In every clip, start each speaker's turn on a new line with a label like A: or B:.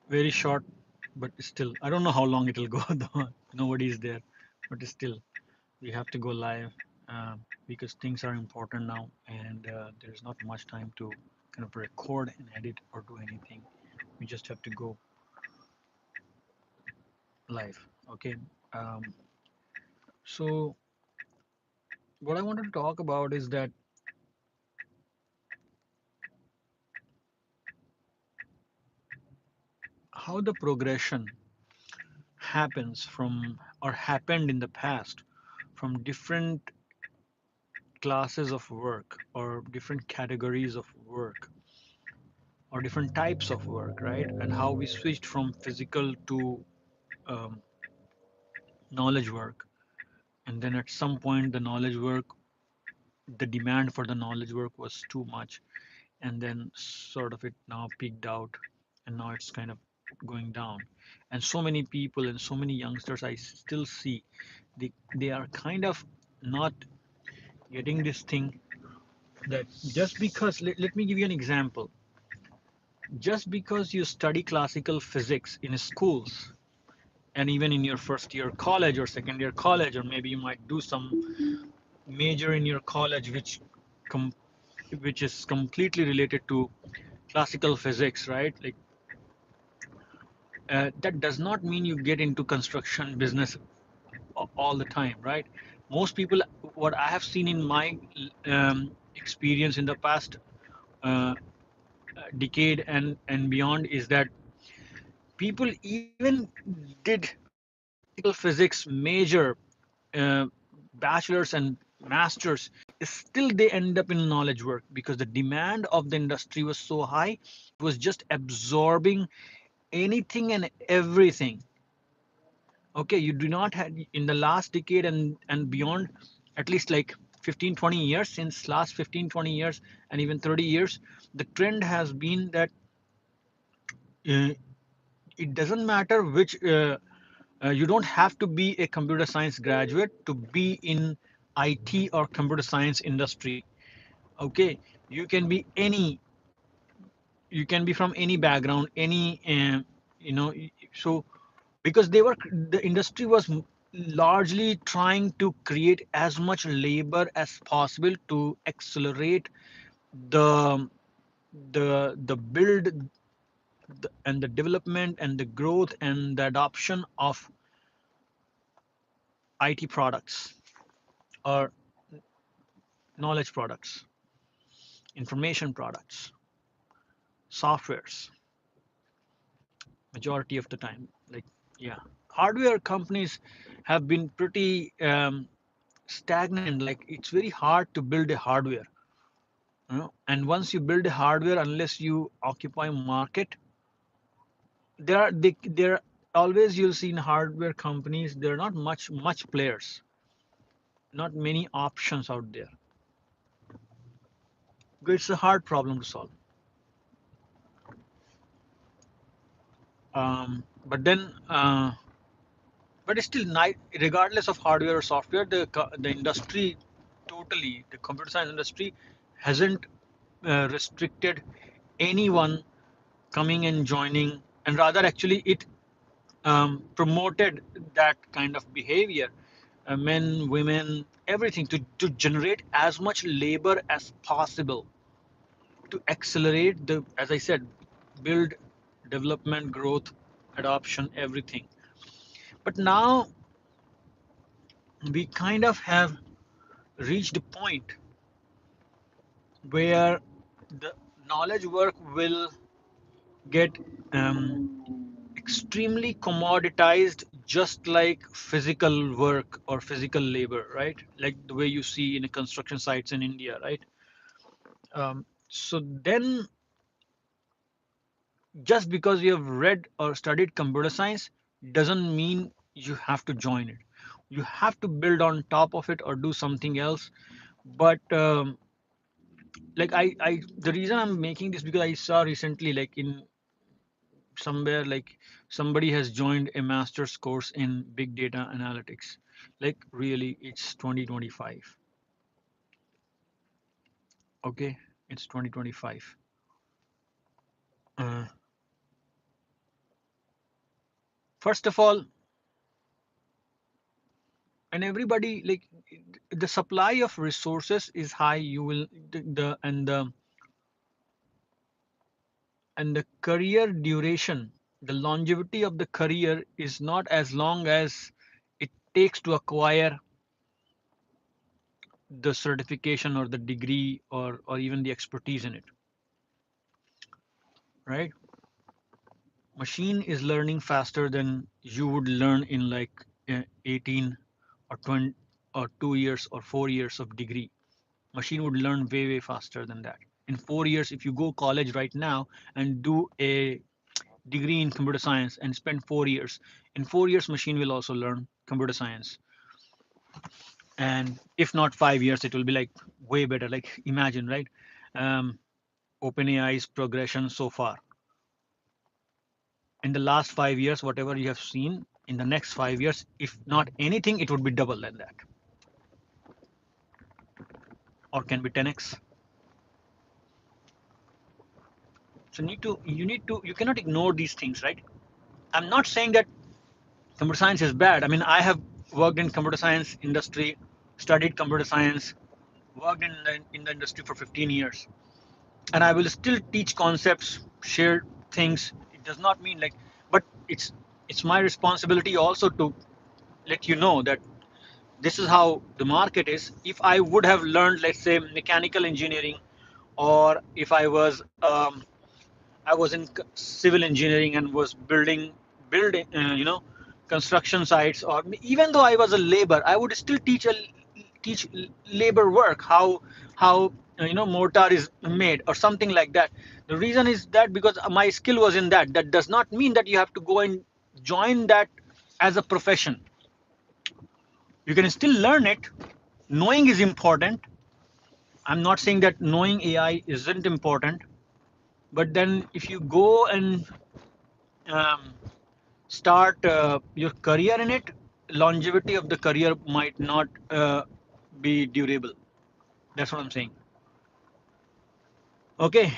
A: very short, but still, I don't know how long it'll go though. Nobody is there, but still, we have to go live because things are important now, and there's not much time to kind of record and edit or do anything. We just have to go live. Okay. Um, so what I wanted to talk about is that how the progression happens from or happened in the past from different classes of work or different categories of work or different types of work, right? And how we switched from physical to um, knowledge work. And then at some point, the knowledge work, the demand for the knowledge work was too much. And then sort of it now peaked out. And now it's kind of going down. And so many people and so many youngsters I still see, they are kind of not getting this thing that just because, let me give you an example. Just because you study classical physics in schools and even in your first year college or second year college, or maybe you might do some major in your college com- which is completely related to classical physics, right? Like that does not mean you get into construction business all the time, right? Most people, what I have seen in my experience in the past uh, decade and beyond, is that people even did classical physics major, uh, bachelor's and master's, still they end up in knowledge work because the demand of the industry was so high. It was just absorbing anything and everything. Okay, you do not have in the last decade and beyond, at least like 15-20 years, since last 15-20 years and even 30 years, the trend has been that uh, it doesn't matter which you don't have to be a computer science graduate to be in IT or computer science industry. Okay, you can be any, you can be from any background, any you know. So because they were, the industry was largely trying to create as much labor as possible to accelerate the the build and the development and the growth and the adoption of IT products or knowledge products, information products, softwares, majority of the time. Like, yeah, hardware companies have been pretty stagnant. Like, it's very hard to build a hardware, you know? And once you build a hardware, unless you occupy market, there always, you'll see in hardware companies there are not much players, not many options out there. It's a hard problem to solve. But then but still, regardless of hardware or software, the industry totally, the computer science industry hasn't restricted anyone coming and joining, and rather actually it promoted that kind of behavior, men, women, everything, to generate as much labor as possible to accelerate the, as I said, build, development, growth, adoption, everything. But now we kind of have reached a point where the knowledge work will get extremely commoditized, just like physical work or physical labor, right? Like the way you see in the construction sites in India, right? So then, just because you have read or studied computer science doesn't mean you have to join it. You have to build on top of it or do something else. But like the reason I'm making this, because I saw recently, like in somewhere, like somebody has joined a master's course in big data analytics. Like really, it's 2025. Okay, it's 2025. uh, First of all, and everybody, like, the supply of resources is high. You will the career duration, the longevity of the career is not as long as it takes to acquire the certification or the degree or even the expertise in it, right? Machine is learning faster than you would learn in like 18 or 20 or 2 years or 4 years of degree. Machine would learn way faster than that. In 4 years, if you go college right now and do a degree in computer science and spend 4 years, in 4 years machine will also learn computer science. And if not 5 years, it will be like way better. Like imagine, right? um, OpenAI's progression so far in the last 5 years, whatever you have seen in the next 5 years, if not anything, it would be double than that, or can be 10x. So you cannot ignore these things, right? I'm not saying that computer science is bad. I mean, I have worked in computer science industry, studied computer science, worked in the industry for 15 years, and I will still teach concepts, share things. It does not mean like, but it's my responsibility also to let you know that this is how the market is. If I would have learned, let's say, mechanical engineering, or if I was in civil engineering and was building construction sites, or even though I was a labor, I would still teach labor work, how mortar is made or something like that. The reason is that because my skill was in that. That does not mean that you have to go and join that as a profession. You can still learn it. Knowing is important. I'm not saying that knowing AI isn't important, but then if you go and um, start your career in it, longevity of the career might not be durable. That's what I'm saying. Okay,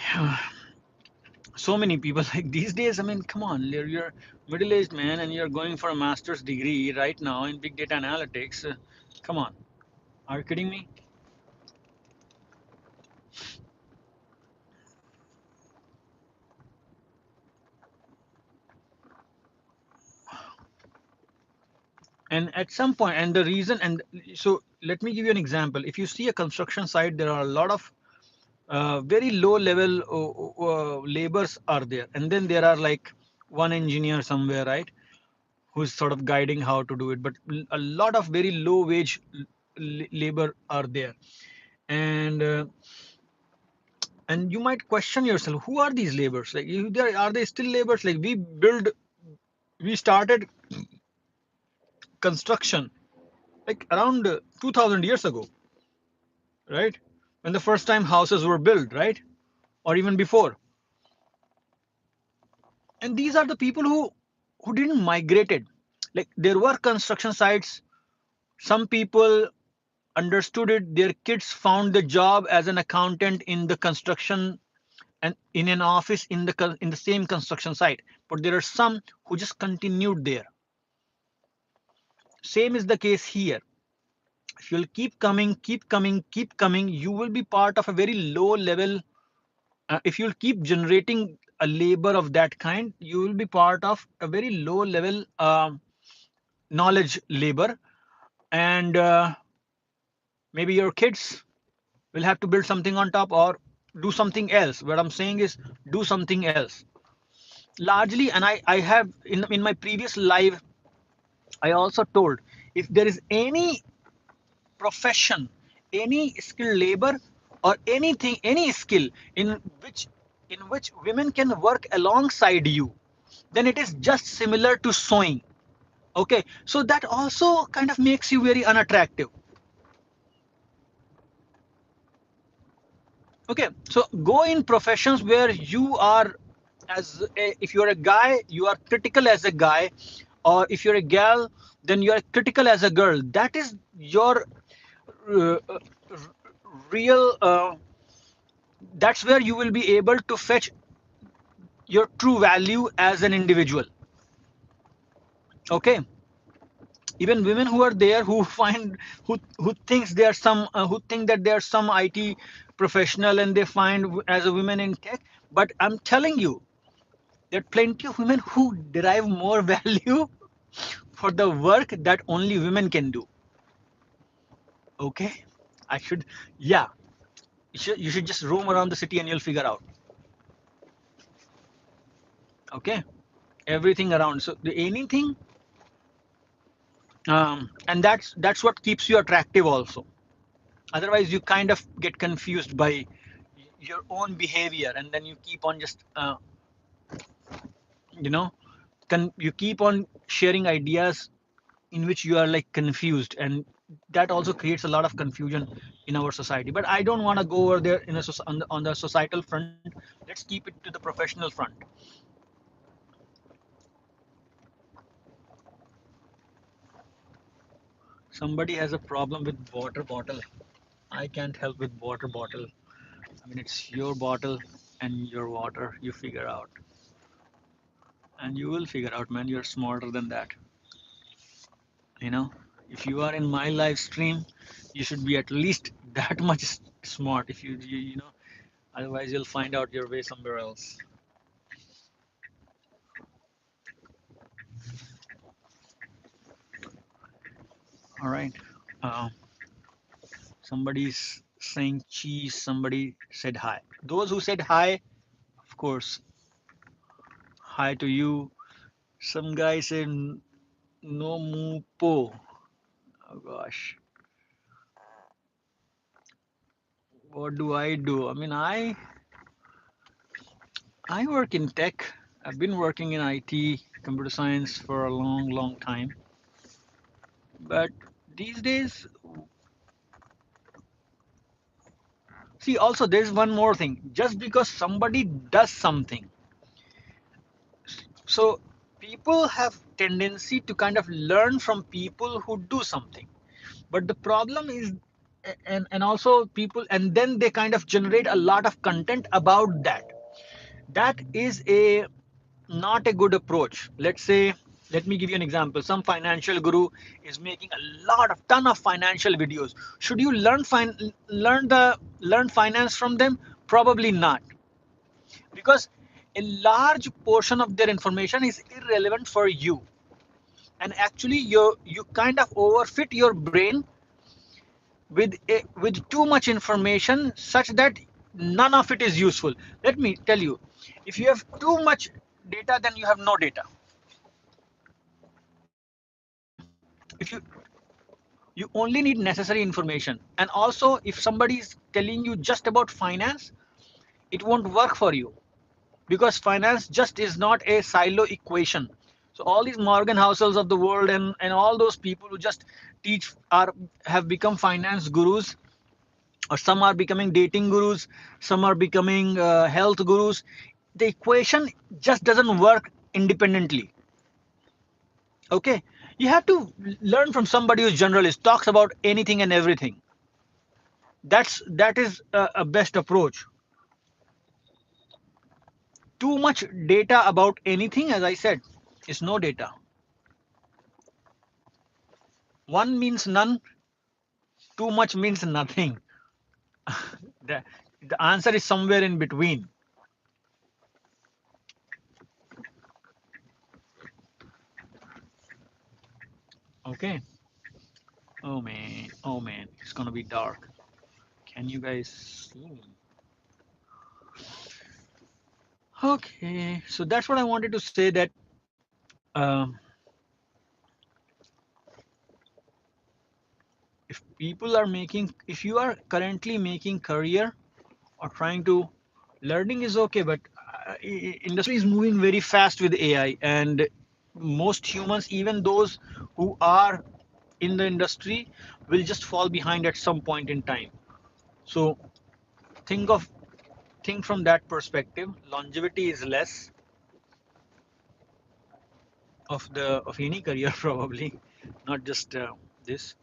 A: so many people like these days. I mean, come on, you're middle-aged man and you're going for a master's degree right now in big data analytics. Come on, are you kidding me? And at some point, and the reason, and so let me give you an example. If you see a construction site, there are a lot of very low level labors are there, and then there are like one engineer somewhere, right, who's sort of guiding how to do it. But a lot of very low wage labor are there, and and you might question yourself, who are these labors? Like, are they still labors? Like, we started construction like around 2000 years ago, right, when the first time houses were built, right, or even before. And these are the people who didn't migrated. Like, there were construction sites. Some people understood it. Their kids found the job as an accountant in the construction and in an office in the same construction site. But there are some who just continued there. Same is the case here. If you'll keep coming, you will be part of a very low level. If you'll keep generating a labor of that kind, you will be part of a very low level knowledge labor, and maybe your kids will have to build something on top or do something else. What I'm saying is do something else. Largely, and I have in my previous live, I also told, if there is any profession, any skilled labor, or anything, any skill which in which women can work alongside you, then it is just similar to sewing. Okay, so that also kind of makes you very unattractive. Okay, so go in professions where you are, if you're a guy, you are critical as a guy, or if you're a gal, then you are critical as a girl. That is your uh, uh, real. That's where you will be able to fetch your true value as an individual. Okay, even women who are there who find who thinks they are some who think that they are some IT professional and they find as a women in tech. But I'm telling you, there are plenty of women who derive more value for the work that only women can do. Okay, I should, yeah, you should just roam around the city and you'll figure out. Okay, everything around. So anything, and that's what keeps you attractive also. Otherwise, you kind of get confused by your own behavior, and then you keep on just you know you keep on sharing ideas in which you are like confused, and that also creates a lot of confusion in our society. But I don't want to go over there in a on the societal front. Let's keep it to the professional front. Somebody has a problem with water bottle. I can't help with water bottle. I mean, it's your bottle and your water. You figure out, and you will figure out, man. You're smarter than that. You know, if you are in my live stream, you should be at least that much smart. If you know, otherwise you'll find out your way somewhere else. All right. Uh, Somebody's saying cheese. Somebody said hi. Those who said hi, of course, hi to you. Some guy said no mu po. Oh gosh, what do I do? I mean, I work in tech. I've been working in IT, computer science for a long, long time. But these days, see, also there's one more thing. Just because somebody does something, so people have tendency to kind of learn from people who do something. But the problem is, and also people, and then they kind of generate a lot of content about that. That is a not a good approach. Let's say, let me give you an example. Some financial guru is making a ton of financial videos. Should you learn finance from them? Probably not, because a large portion of their information is irrelevant for you, and actually you kind of overfit your brain with too much information such that none of it is useful. Let me tell you, if you have too much data, then you have no data. Okay, if you only need necessary information, and also if somebody is telling you just about finance, it won't work for you, because finance just is not a silo equation. So all these Morgan Housells of the world and all those people who just teach are have become finance gurus, or some are becoming dating gurus, some are becoming health gurus. The equation just doesn't work independently. Okay, you have to learn from somebody who's generalist, talks about anything and everything. That is a best approach. Too much data about anything, as I said, is no data. One means none, too much means nothing. the, the answer is somewhere in between. Okay. Oh man, it's gonna be dark. Can you guys see me? Okay, so that's what I wanted to say, that um, if people are making, if you are currently making career or trying to, learning is okay, but industry is moving very fast with AI, and most humans, even those who are in the industry, will just fall behind at some point in time. So think of think from that perspective. Longevity is less of any career probably, not just this.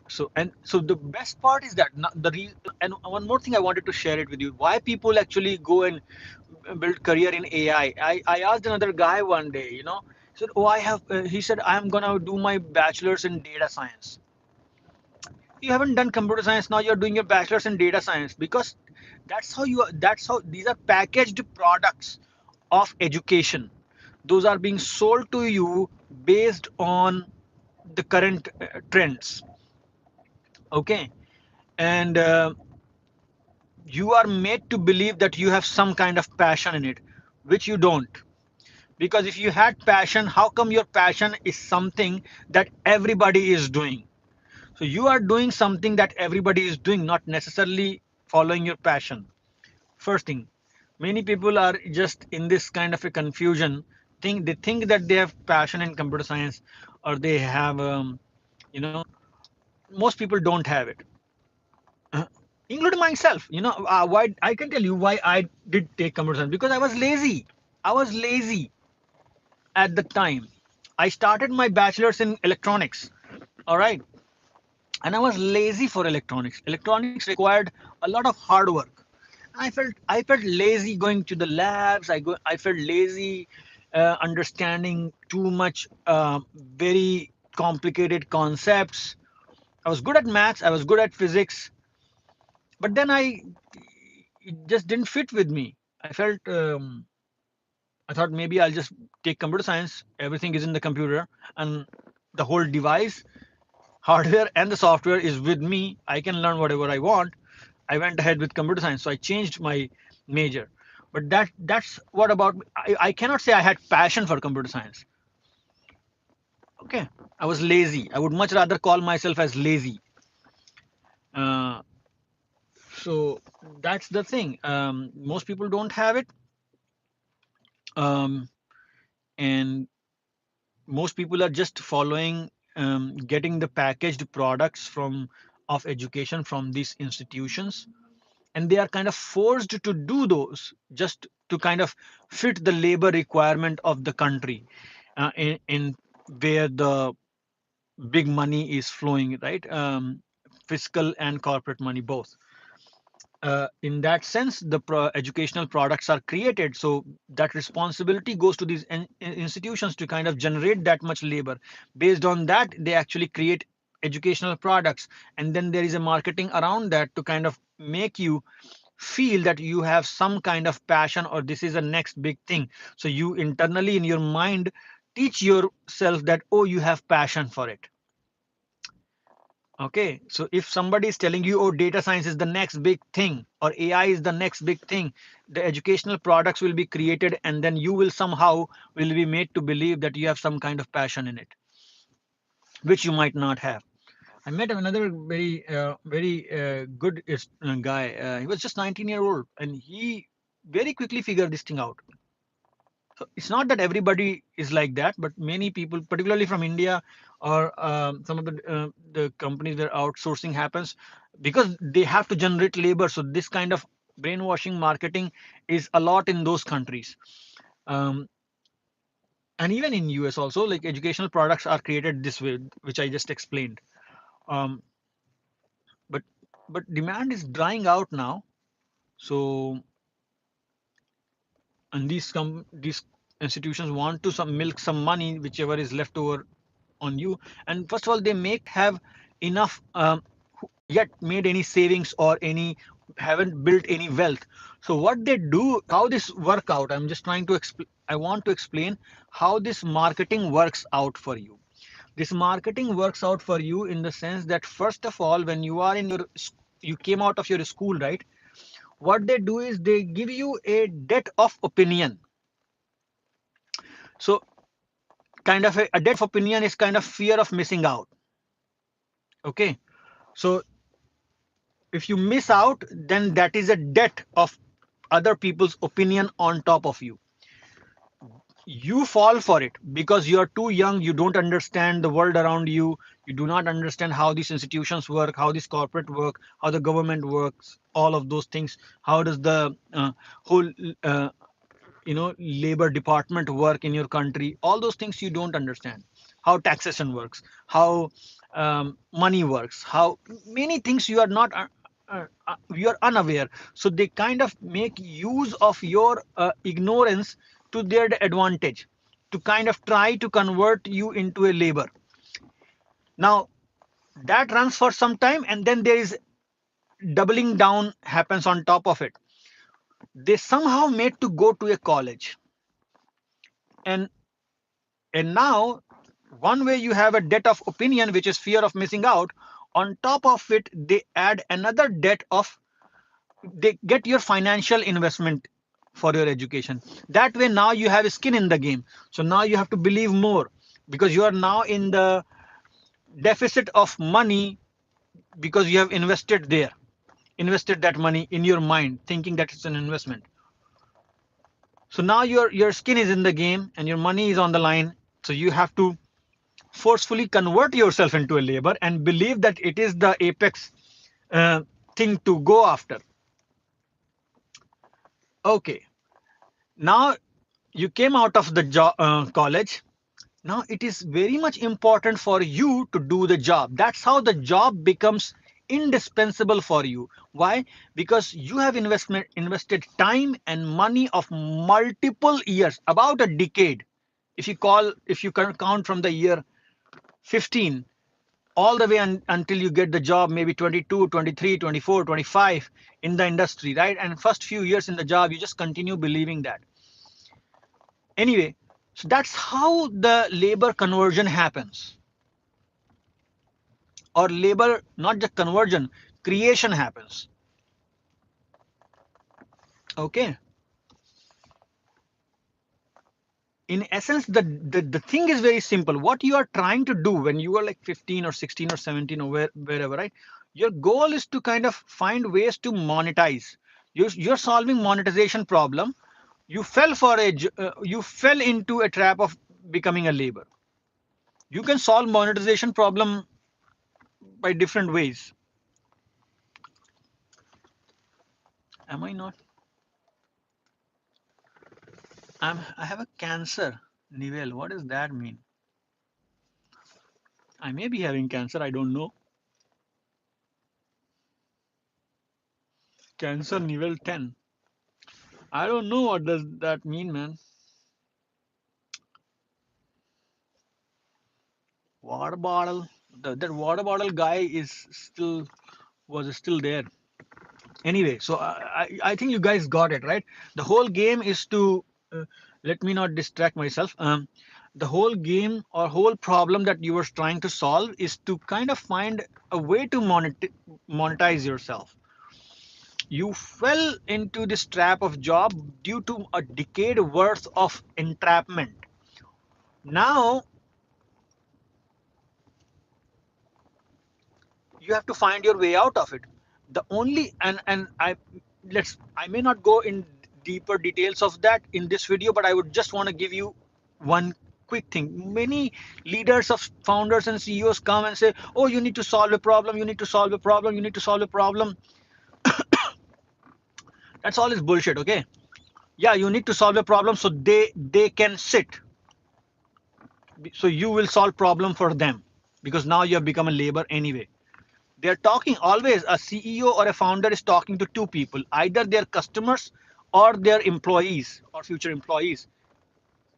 A: So, and so the best part is that and one more thing I wanted to share it with you, why people actually go and build career in AI. I asked another guy one day, He said, oh, I have, he said, I'm gonna do my bachelor's in data science. You haven't done computer science, now you're doing your bachelor's in data science, because that's how these are packaged products of education. Those are being sold to you based on the current trends. Okay. And you are made to believe that you have some kind of passion in it, which you don't. Because if you had passion, how come your passion is something that everybody is doing? So you are doing something that everybody is doing, not necessarily following your passion. First thing, many people are just in this kind of a confusion. They think that they have passion in computer science, or they have, you know, most people don't have it, uh, including myself. Why I can tell you why I did take computer science, because I was lazy. I was lazy at the time. I started my bachelor's in electronics. All right, and I was lazy for electronics. Electronics required a lot of hard work. I felt lazy going to the labs. I felt lazy understanding too much very complicated concepts. I was good at maths. I was good at physics, but then it just didn't fit with me. I thought maybe I'll just take computer science. Everything is in the computer, and the whole device, hardware and the software is with me. I can learn whatever I want. I went ahead with computer science, so I changed my major. But that's what about. I cannot say I had passion for computer science. Okay, I was lazy. I would much rather call myself as lazy. Uh, so that's the thing. Most people don't have it, um, and most people are just following, getting the packaged products from of education from these institutions, and they are kind of forced to do those just to kind of fit the labor requirement of the country, in where the big money is flowing, right? Fiscal and corporate money both. In that sense, the educational products are created, so that responsibility goes to these institutions to kind of generate that much labor. Based on that, they actually create educational products, and then there is a marketing around that to kind of make you feel that you have some kind of passion, or this is the next big thing. So you internally in your mind teach yourself that, oh, you have passion for it. Okay, so if somebody is telling you, oh, data science is the next big thing, or AI is the next big thing, the educational products will be created, and then you will somehow will be made to believe that you have some kind of passion in it, which you might not have. I met another very good guy. He was just 19-year old, and he very quickly figured this thing out. So it's not that everybody is like that, but many people, particularly from India, or some of the companies where outsourcing happens, because they have to generate labor. So this kind of brainwashing marketing is a lot in those countries, um, and even in US also. Like educational products are created this way, which I just explained. Um, but demand is drying out now. So, and these institutions want to some milk some money, whichever is left over on you. And first of all, they may have enough, yet made any savings, or any haven't built any wealth. So what they do, how this work out, I'm just trying to explain. I want to explain how this marketing works out for you. This marketing works out for you in the sense that, first of all, when you are in you came out of your school, right? What they do is they give you a debt of opinion. So kind of a debt of opinion is kind of fear of missing out. Okay, so if you miss out, then that is a debt of other people's opinion on top of you. You fall for it because you are too young, you don't understand the world around you, you do not understand how these institutions work, how this corporate work, how the government works, all of those things. How does the whole uh, labor department work in your country? All those things you don't understand. How taxation works, how money works, how many things you are not you are unaware. So they kind of make use of your ignorance to their advantage. to kind of try to convert you into a labor. Now that runs for some time, and then there is doubling down happens on top of it. They somehow made to go to a college, and now one way you have a debt of opinion, which is fear of missing out. On top of it, they add another debt of, they get your financial investment for your education. That way now you have skin in the game, so now you have to believe more, because you are now in the deficit of money, because you have invested that money in your mind thinking that it's an investment. So now your skin is in the game and your money is on the line, so you have to forcefully convert yourself into a labor and believe that it is the apex thing to go after. Okay, now you came out of the college. Now it is very much important for you to do the job. That's how the job becomes indispensable for you. Why? Because you have invested time and money of multiple years, about a decade. If you can count from the year 15 all the way until you get the job, maybe 22, 23, 24, 25 in the industry, right? And first few years in the job, you just continue believing that. Anyway, so that's how the labor conversion happens. Or labor, not just conversion, creation happens. Okay. In essence, the thing is very simple. What you are trying to do when you are like 15 or 16 or 17 or wherever, right? Your goal is to kind of find ways to monetize. You're solving monetization problem. You fell into a trap of becoming a labor. You can solve monetization problem by different ways. Am I not? I have a cancer. Nivel, what does that mean? I may be having cancer, I don't know. Cancer Nivel 10. I don't know what does that mean, man. Water bottle. That water bottle guy was still there. Anyway, so I think you guys got it, right? The whole game is to let me not distract myself. The whole game or whole problem that you were trying to solve is to kind of find a way to monetize yourself. You fell into this trap of job due to a decade worth of entrapment. Now you have to find your way out of it. The only and I may not go in deeper details of that in this video, but I would just want to give you one quick thing. Many leaders of founders and CEOs come and say, oh, you need to solve a problem, you need to solve a problem, you need to solve a problem. That's all is bullshit. Okay, yeah, you need to solve a problem so they can sit, so you will solve problem for them, because now you have become a labor anyway. They're talking always, a CEO or a founder is talking to two people, either their customers or their employees or future employees.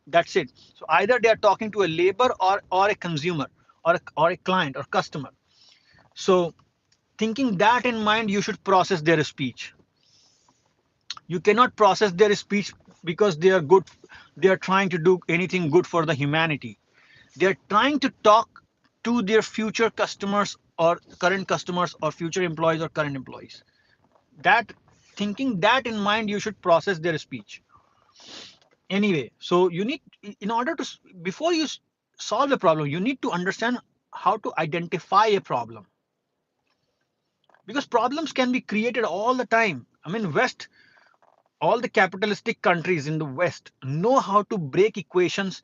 A: That's it. So either they are talking to a labor or a consumer or a client or customer. So thinking that in mind, you should process their speech. You cannot process their speech because they are good. They are trying to do anything good for the humanity. They are trying to talk to their future customers or current customers or future employees or current employees. That, thinking that in mind, you should process their speech. Anyway, so you need, in order to, before you solve a problem, you need to understand how to identify a problem, because problems can be created all the time. I mean, all the capitalistic countries in the West know how to break equations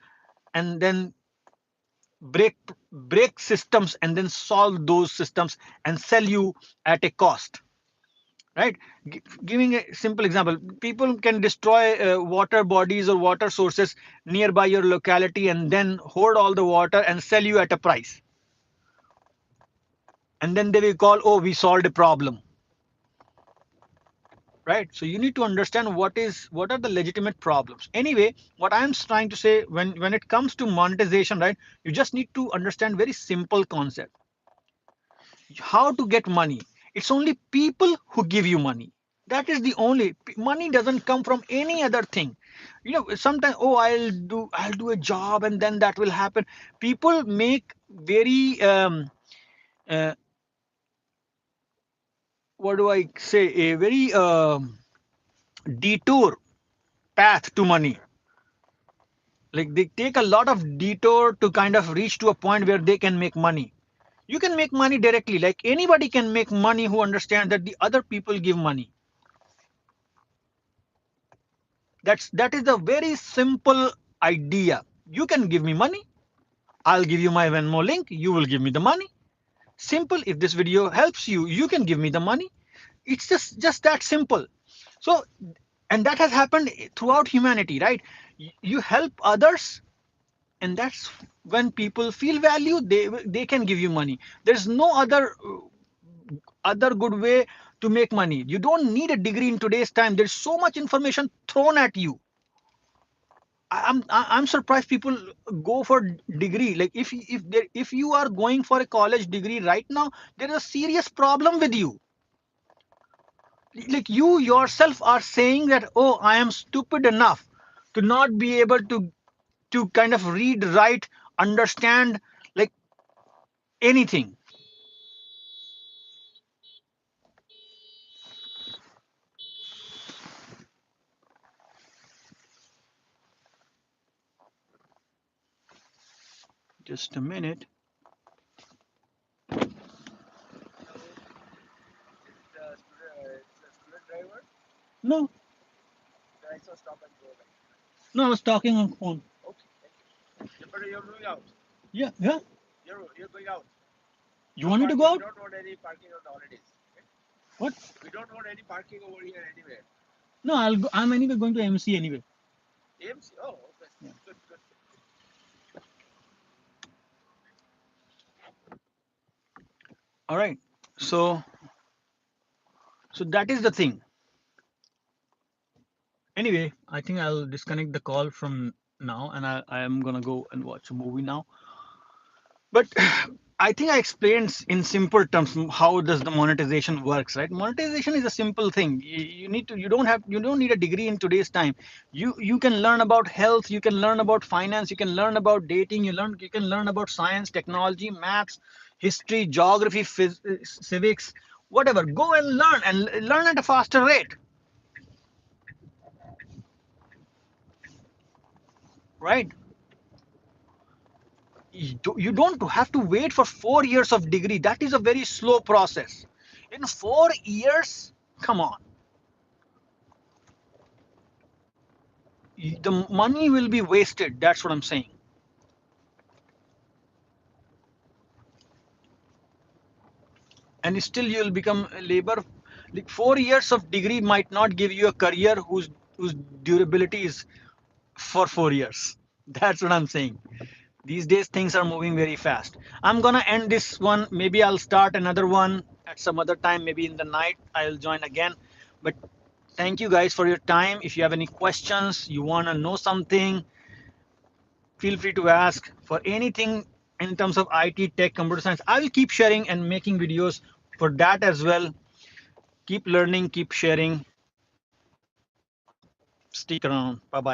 A: and then break break systems and then solve those systems and sell you at a cost, right? Giving a simple example, people can destroy water bodies or water sources nearby your locality and then hoard all the water and sell you at a price, and then they will call, oh, we solved a problem, right? So you need to understand what are the legitimate problems. Anyway, what I'm trying to say, when it comes to monetization, right, you just need to understand very simple concept. How to get money? It's only people who give you money. That is the only, money doesn't come from any other thing. You know, sometimes, oh, I'll do a job and then that will happen. People make very uh, what do I say, a very detour path to money. Like they take a lot of detour to kind of reach to a point where they can make money. You can make money directly, like anybody can make money who understand that the other people give money. That is a very simple idea. You can give me money, I'll give you my Venmo link, you will give me the money. Simple. If this video helps you, you can give me the money. It's just that simple. So, and that has happened throughout humanity, right? You help others, and that's when people feel value, they can give you money. There's no other good way to make money. You don't need a degree in today's time. There's so much information thrown at you. I'm surprised people go for degree. Like if you are going for a college degree right now, there is a serious problem with you. Like you yourself are saying that, oh, I am stupid enough to not be able to kind of read, write, understand, like anything. Just a minute. No, no, I was talking on phone. Yeah, yeah. You want me to go out? What? No, I'll go. I'm anyway going to MC anyway. Yeah. All right. So that is the thing. Anyway, I think I'll disconnect the call from now, and I am gonna go and watch a movie now. But I think I explained in simple terms how does the monetization works, right? Monetization is a simple thing. You don't need a degree in today's time. You can learn about health, you can learn about finance, you can learn about dating, you can learn about science, technology, maths, history, geography, civics, whatever. Go and learn at a faster rate, right? You don't have to wait for 4 years of degree. That is a very slow process. In 4 years, come on, the money will be wasted. That's what I'm saying. And still you'll become a labor. Like 4 years of degree might not give you a career whose durability is for 4 years. That's what I'm saying. These days things are moving very fast. I'm gonna end this one. Maybe I'll start another one at some other time. Maybe in the night I'll join again. But thank you guys for your time. If you have any questions, you want to know something, feel free to ask for anything in terms of IT, tech, computer science. I will keep sharing and making videos for that as well. Keep learning, keep sharing. Stick around. Bye bye.